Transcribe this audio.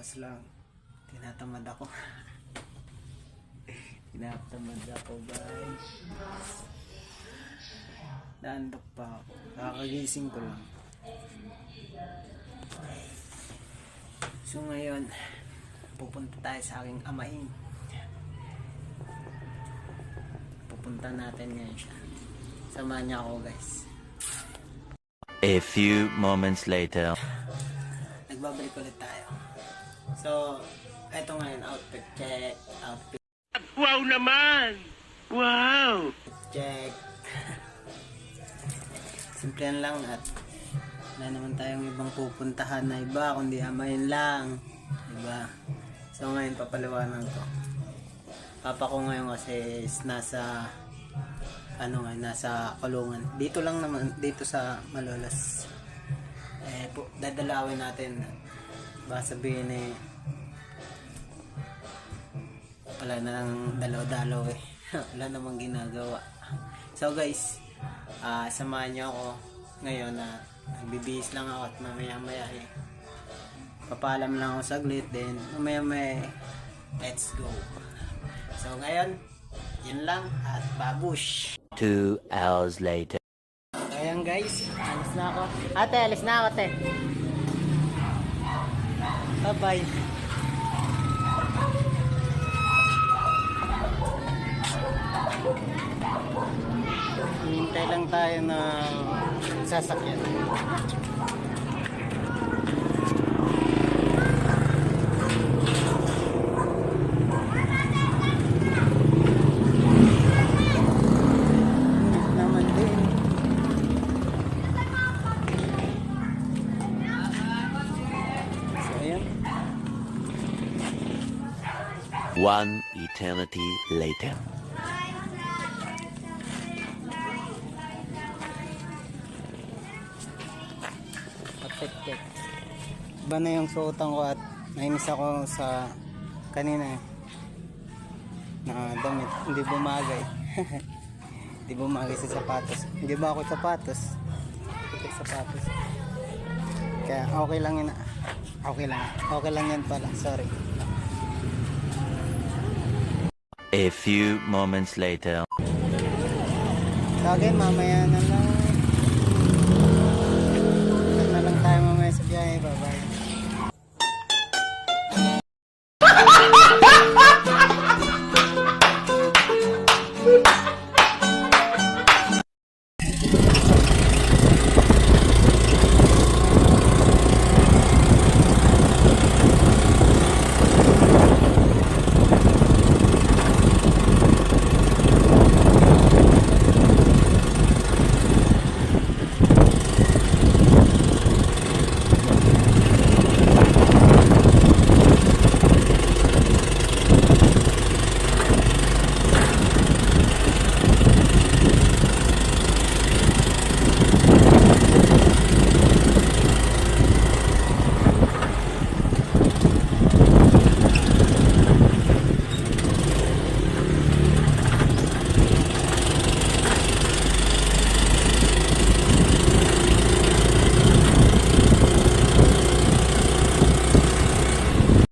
Bukas lang. Tinatamad ako. Tinatamad ako, guys. Naandok pa ako. Kakagising ko lang. So ngayon, pupunta tayo sa aking amain. Pupunta natin ngayon siya. Samahan niya ako, guys. A few moments later. Nagbabalik ulit tayo. So, eto ngayon, outfit check. Outfit Wow naman! Wow! check. Simple lang at wala naman tayong ibang pupuntahan na iba kundi amayin lang. Diba? So ngayon papaliwanag ko. Papa ko ngayon kasi is nasa nasa kulungan. Dito lang naman, dito sa Malolos. Dadalawin natin. Baka sabihin wala na lang dalaw-dalaw eh. Wala namang ginagawa. So guys, samahan niyo ako ngayon na nagbibihis lang ako at mamaya-maya papalam lang ako saglit, then mamaya-maya let's go. So ngayon, yun lang at babush. 2 hours later. Ayan guys, alis na ako. Ate, alis na ako, ate. Bye-bye. Hintay lang tayo na sasakyan. Naman din. So ayan. 1 eternity later. Patek. Iba na yung suotan ko at nainis ako sa kanina na damit. Hindi bumagay. Hindi bumagay sa sapatos. Hindi ba ako sapatos? Sapatos. Kaya okay lang yun. Okay lang. Okay lang yan pala. Sorry. A few moments later. So again, mamaya na lang.